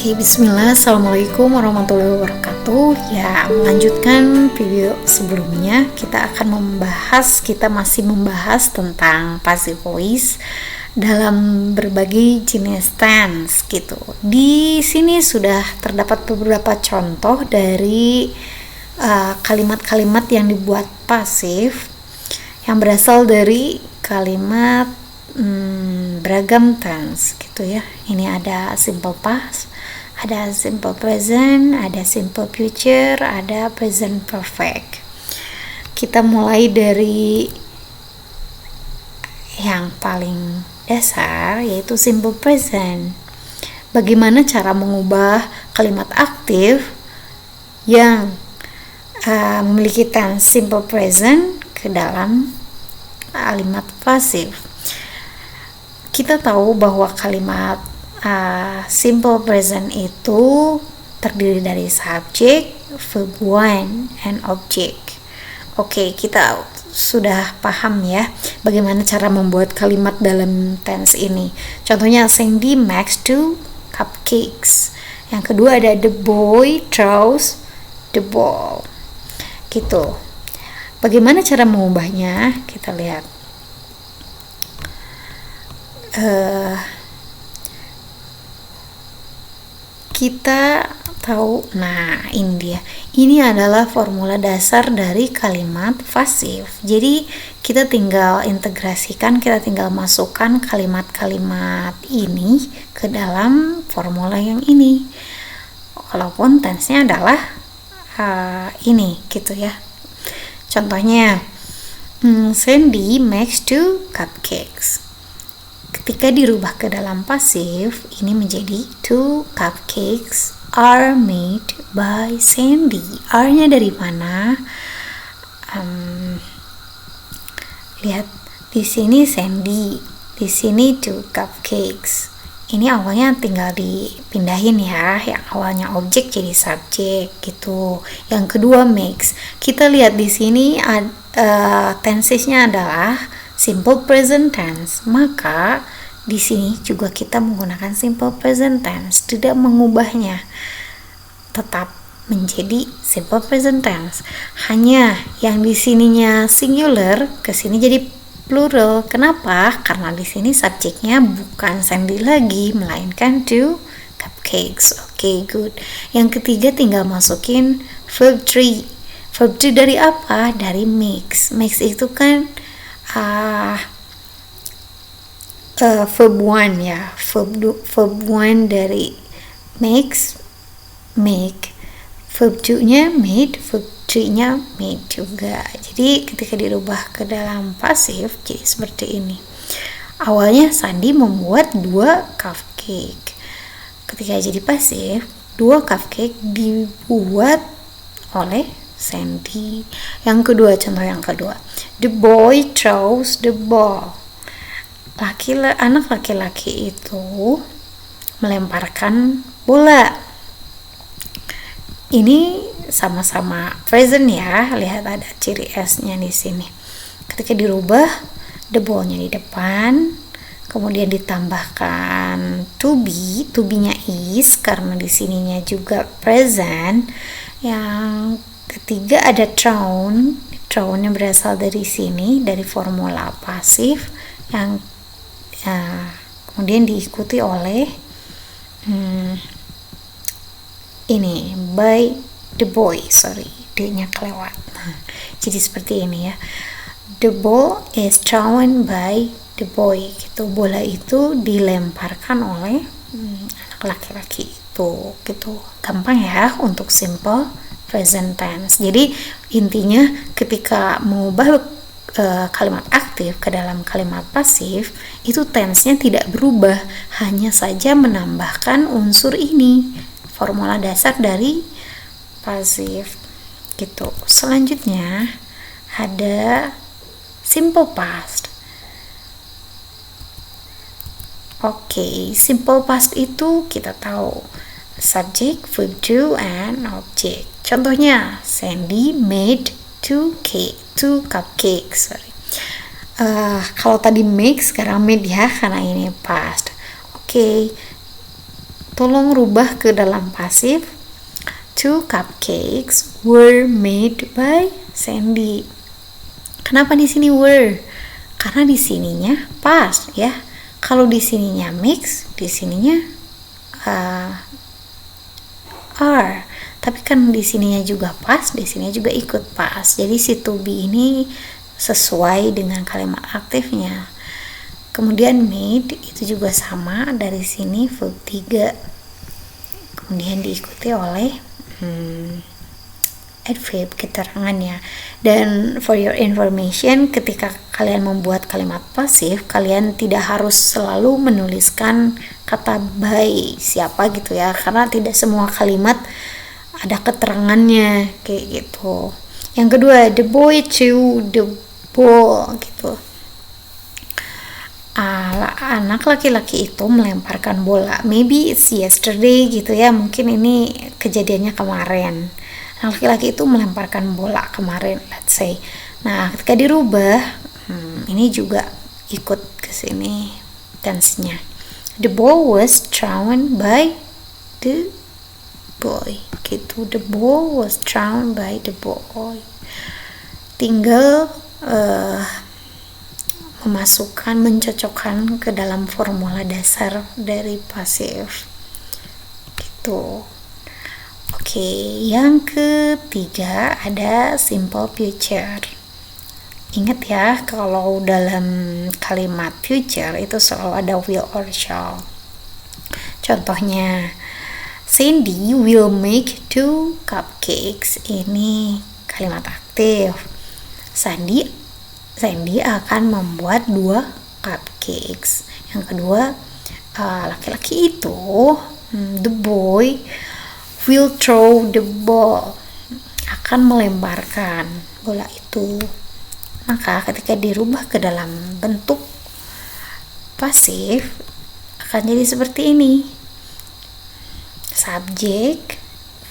Oke, bismillah, assalamualaikum warahmatullahi wabarakatuh. Ya, melanjutkan video sebelumnya, kita masih membahas tentang passive voice dalam berbagai jenis tense gitu. Di sini sudah terdapat beberapa contoh dari kalimat-kalimat yang dibuat pasif yang berasal dari kalimat beragam tense gitu ya. Ini ada simple past, ada simple present, ada simple future, ada present perfect. Kita mulai dari yang paling dasar, yaitu simple present. Bagaimana cara mengubah kalimat aktif yang memiliki tense simple present ke dalam kalimat pasif. Kita tahu bahwa kalimat simple present itu terdiri dari subject, verb one, and object. Oke, kita sudah paham ya bagaimana cara membuat kalimat dalam tense ini. Contohnya, Sandy makes 2 cupcakes. Yang kedua ada the boy throws the ball. Gitu. Bagaimana cara mengubahnya? Kita lihat. Kita tahu, ini adalah formula dasar dari kalimat pasif. Jadi kita tinggal integrasikan, kita tinggal masukkan kalimat-kalimat ini ke dalam formula yang ini. Walaupun tense-nya adalah ini gitu ya. Contohnya, Sandy makes 2 cupcakes. Ketika dirubah ke dalam pasif, ini menjadi 2 cupcakes are made by Sandy. R-nya dari mana? Lihat, di sini Sandy, di sini 2 cupcakes. Ini awalnya tinggal dipindahin ya, yang awalnya objek jadi subjek gitu. Yang kedua makes. Kita lihat di sini tenses-nya adalah simple present tense, maka di sini juga kita menggunakan simple present tense, tidak mengubahnya, tetap menjadi simple present tense. Hanya yang di sininya singular, ke sini jadi plural. Kenapa? Karena di sini subjeknya bukan Sandy lagi, melainkan 2 cupcakes. Oke, good. Yang ketiga tinggal masukin verb 3. Verb 3 dari apa? Dari makes. Makes itu kan verb 1 ya, verb 1 dari makes, make. Verb 2 nya made, verb 3 nya made juga. Jadi ketika dirubah ke dalam pasif jadi seperti ini. Awalnya Sandy membuat 2 cupcake. Ketika jadi pasif, 2 cupcake dibuat oleh Sandy. Contoh yang kedua, the boy throws the ball. Anak laki-laki itu melemparkan bola. Ini sama-sama present ya. Lihat ada ciri S-nya di sini. Ketika dirubah, the ball-nya di depan, kemudian ditambahkan to be-nya is karena di sininya juga present. Yang ketiga ada thrown-nya berasal dari sini, dari formula pasif yang kemudian diikuti oleh ini by the boy, D-nya kelewat. Jadi seperti ini ya, the ball is thrown by the boy gitu. Bola itu dilemparkan oleh anak laki-laki itu gitu. Gampang ya untuk simple present tense. Jadi intinya ketika mengubah kalimat aktif ke dalam kalimat pasif, itu tense-nya tidak berubah, hanya saja menambahkan unsur ini, formula dasar dari pasif gitu. Selanjutnya ada simple past. Oke, simple past itu kita tahu subject, verb 2, and object. Contohnya, Sandy made 2 cupcakes. Kalau tadi make, sekarang made ya, karena ini past. Oke. tolong rubah ke dalam pasif. 2 cupcakes were made by Sandy. Kenapa di sini were? Karena di sininya past ya. Kalau di sininya mix, di sininya are. Tapi kan di sininya juga past, di sininya juga ikut past. Jadi si to be ini sesuai dengan kalimat aktifnya. Kemudian made itu juga sama, dari sini verb 3. Kemudian diikuti oleh adverb keterangannya. Dan for your information, ketika kalian membuat kalimat pasif, kalian tidak harus selalu menuliskan kata by siapa gitu ya, karena tidak semua kalimat ada keterangannya kayak gitu. Yang kedua, the boy threw the ball gitu. Anak laki-laki itu melemparkan bola. Maybe it's yesterday gitu ya, mungkin ini kejadiannya kemarin. Laki-laki itu melemparkan bola kemarin, let's say. Nah, ketika dirubah, ini juga ikut ke sini tense-nya. The ball was thrown by the boy. Gitu, the ball was thrown by the boy. Tinggal mencocokkan ke dalam formula dasar dari pasif. Gitu. Oke, yang ketiga ada simple future. Ingat ya, kalau dalam kalimat future itu selalu ada will or shall. Contohnya, Sandy will make 2 cupcakes. Ini kalimat aktif. Sandy akan membuat 2 cupcakes. Yang kedua, laki-laki itu, the boy will throw the ball, akan melemparkan bola itu. Maka ketika dirubah ke dalam bentuk pasif akan jadi seperti ini. Subjek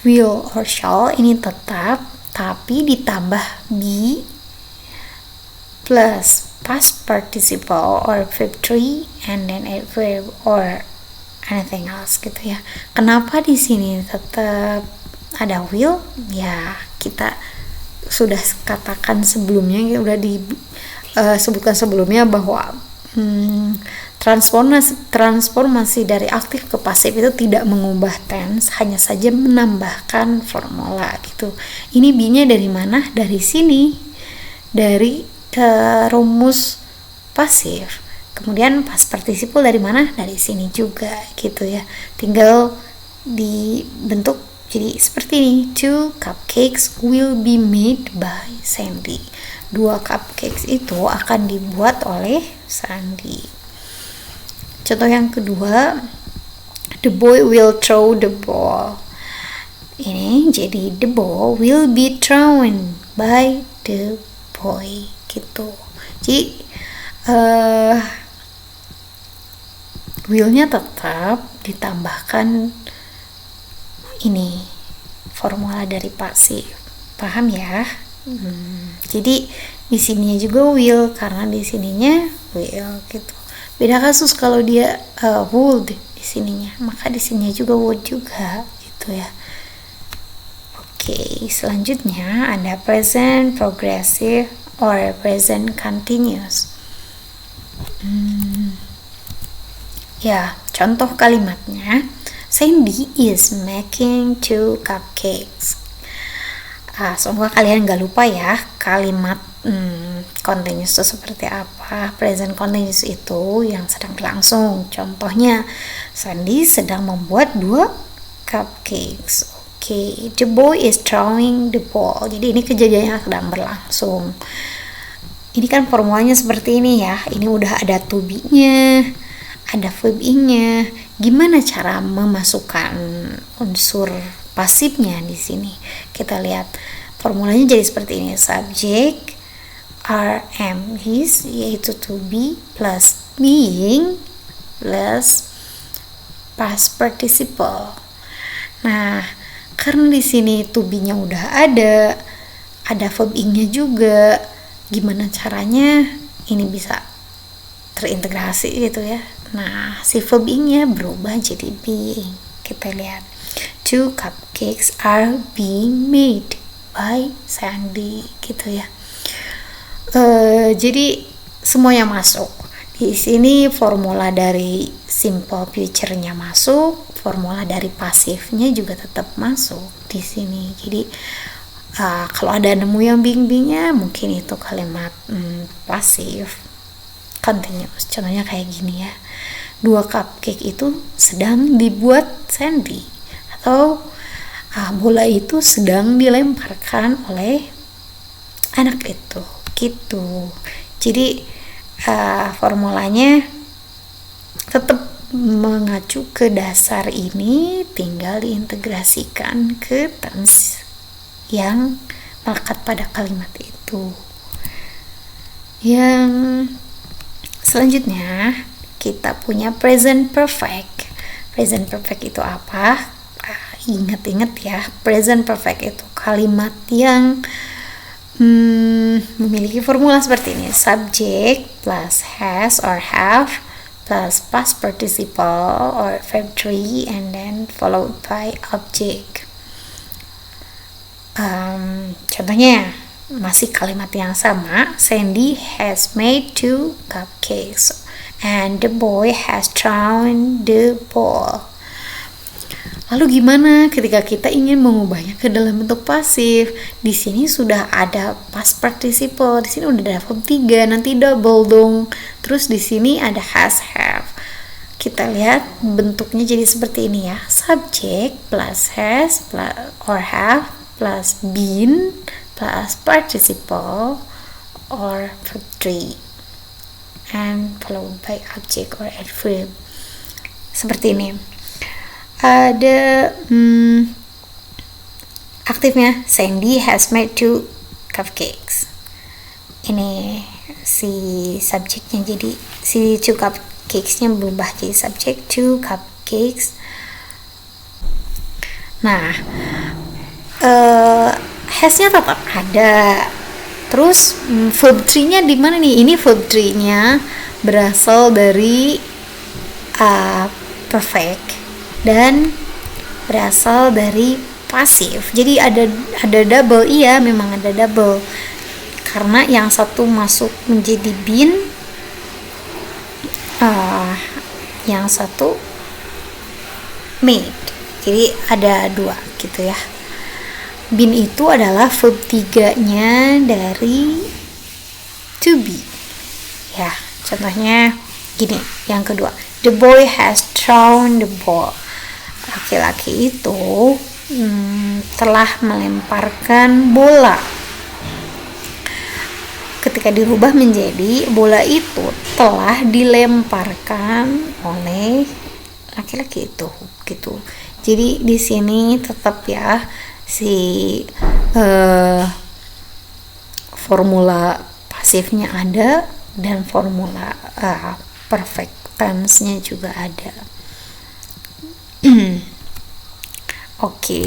will or shall ini tetap, tapi ditambah be plus past participle or verb 3 and then adverb or anything else gitu ya. Kenapa di sini tetap ada will? Ya, kita sudah katakan sebelumnya, sudah disebutkan sebelumnya bahwa transformasi dari aktif ke pasif itu tidak mengubah tense, hanya saja menambahkan formula gitu. Ini be-nya dari mana? Dari sini, dari rumus pasif. Kemudian past participle dari mana? Dari sini juga gitu ya. Tinggal dibentuk jadi seperti ini. 2 cupcakes will be made by Sandy. 2 cupcakes itu akan dibuat oleh Sandy. Contoh yang kedua, the boy will throw the ball. Ini jadi the ball will be thrown by the boy gitu. Jadi will-nya tetap ditambahkan ini formula dari pasif. Paham ya? Jadi di sininya juga will, karena di sininya will gitu. Beda kasus kalau dia would di sininya, maka di sininya juga would juga gitu ya. Oke, selanjutnya ada present progressive or present continuous. Ya, contoh kalimatnya, Sandy is making 2 cupcakes. Semoga kalian gak lupa ya kalimat continuous itu seperti apa. Present continuous itu yang sedang berlangsung. Contohnya, Sandy sedang membuat 2 cupcakes. Oke, the boy is throwing the ball. Jadi ini kejadian yang sedang berlangsung. Ini kan formulanya seperti ini ya. Ini udah ada to be-nya, ada verb ing-nya. Gimana cara memasukkan unsur pasifnya di sini? Kita lihat formulanya jadi seperti ini. Subject am is, yaitu to be plus being plus past participle. Nah, karena di sini to be-nya udah ada verb ing-nya juga. Gimana caranya ini bisa terintegrasi gitu ya? Nah, si verb ing-nya berubah jadi being Kita lihat 2 cupcakes are being made by Sandy gitu ya. Jadi semuanya masuk. Di sini formula dari simple future-nya masuk, formula dari pasifnya juga tetap masuk di sini. Jadi kalau ada nemu yang bing-bingnya, mungkin itu kalimat pasif continuous. Contohnya kayak gini ya. 2 cupcake itu sedang dibuat Sandy, atau bola itu sedang dilemparkan oleh anak itu gitu. Jadi formulanya tetap mengacu ke dasar ini, tinggal diintegrasikan ke tense yang melekat pada kalimat itu. Yang selanjutnya kita punya present perfect. Present perfect itu apa? Ingat-ingat ya, present perfect itu kalimat yang memiliki formula seperti ini: subject plus has or have plus past participle or verb 3 and then followed by object. Contohnya masih kalimat yang sama. Sandy has made 2 cupcakes and the boy has thrown the ball. Lalu gimana ketika kita ingin mengubahnya ke dalam bentuk pasif? Di sini sudah ada past participle, di sini udah ada verb 3, nanti double dong. Terus di sini ada has, have. Kita lihat bentuknya jadi seperti ini ya. Subject plus has plus or have plus been plus participle or verb 3 and followed by object or adverb. Seperti ini. Ada aktifnya, Sandy has made 2 cupcakes. Ini si subjeknya, jadi si 2 cupcakesnya berubah jadi subjek 2 cupcakes. Nah, has-nya tetap ada. Terus verb 3-nya di mana nih? Ini verb 3-nya berasal dari perfect dan berasal dari pasif. Jadi ada double, iya memang ada double. Karena yang satu masuk menjadi been, yang satu made. Jadi ada 2 gitu ya. Been itu adalah verb 3-nya dari to be. Ya, contohnya gini, yang kedua. The boy has thrown the ball. Laki-laki itu telah melemparkan bola. Ketika dirubah menjadi bola itu telah dilemparkan oleh laki-laki itu gitu. Jadi di sini tetap ya si formula pasifnya ada dan formula perfect tense-nya juga ada. Oke,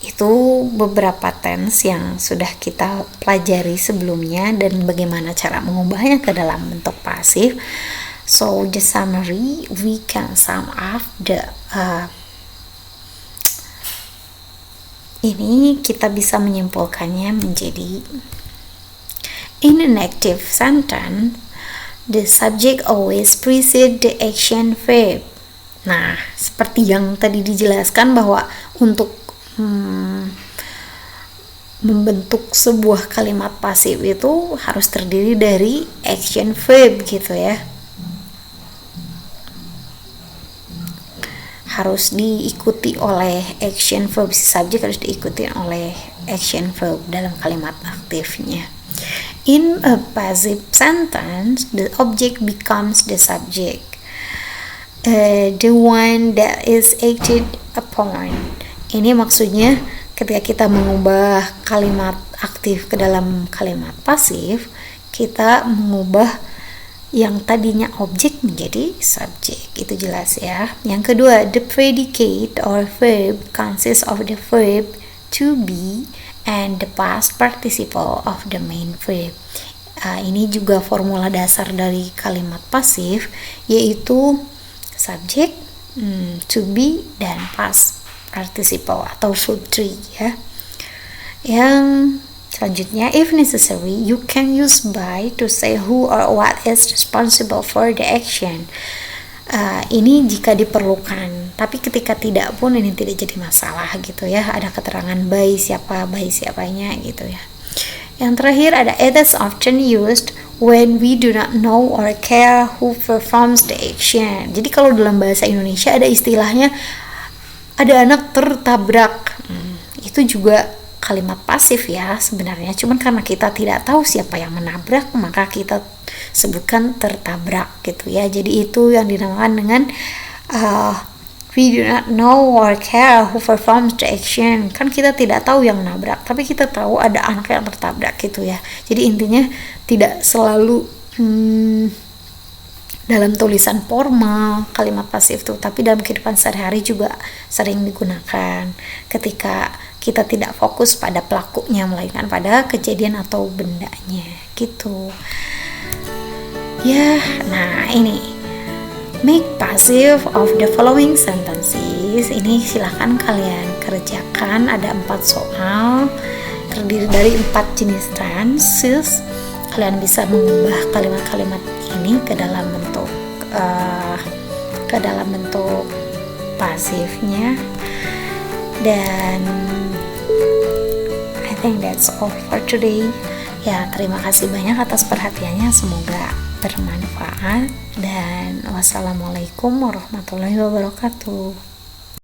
itu beberapa tense yang sudah kita pelajari sebelumnya dan bagaimana cara mengubahnya ke dalam bentuk pasif. So the summary, we can sum up the ini kita bisa menyimpulkannya menjadi, in an active sentence the subject always precedes the action verb. Nah, seperti yang tadi dijelaskan bahwa untuk membentuk sebuah kalimat pasif itu harus terdiri dari action verb gitu ya. Harus diikuti oleh action verb, si subject harus diikuti oleh action verb dalam kalimat aktifnya. In a passive sentence, the object becomes the subject, the one that is acted upon. Ini maksudnya ketika kita mengubah kalimat aktif ke dalam kalimat pasif, kita mengubah yang tadinya objek menjadi subjek. Itu jelas ya. Yang kedua, the predicate or verb consists of the verb to be and the past participle of the main verb. Ini juga formula dasar dari kalimat pasif, yaitu subjek to be dan past participle atau verb 3 ya. Yang selanjutnya, if necessary, you can use by to say who or what is responsible for the action. Ini jika diperlukan, tapi ketika tidak pun ini tidak jadi masalah gitu ya. Ada keterangan by siapanya gitu ya. Yang terakhir ada, it is often used when we do not know or care who performs the action. Jadi kalau dalam bahasa Indonesia ada istilahnya ada anak tertabrak. Itu juga kalimat pasif ya sebenarnya, cuman karena kita tidak tahu siapa yang menabrak maka kita sebutkan tertabrak gitu ya. Jadi itu yang dinamakan dengan we do not know or care who performs the action. Kan kita tidak tahu yang menabrak, tapi kita tahu ada anak yang tertabrak gitu ya. Jadi intinya tidak selalu dalam tulisan formal kalimat pasif tuh, tapi dalam kehidupan sehari-hari juga sering digunakan ketika kita tidak fokus pada pelakunya melainkan pada kejadian atau bendanya gitu ya. Nah ini make passive of the following sentences. Ini silahkan kalian kerjakan, ada 4 soal terdiri dari 4 jenis tenses. Kalian bisa mengubah kalimat-kalimat ini ke dalam bentuk pasifnya. Dan I think that's all for today. Ya, terima kasih banyak atas perhatiannya, semoga bermanfaat dan wassalamualaikum warahmatullahi wabarakatuh.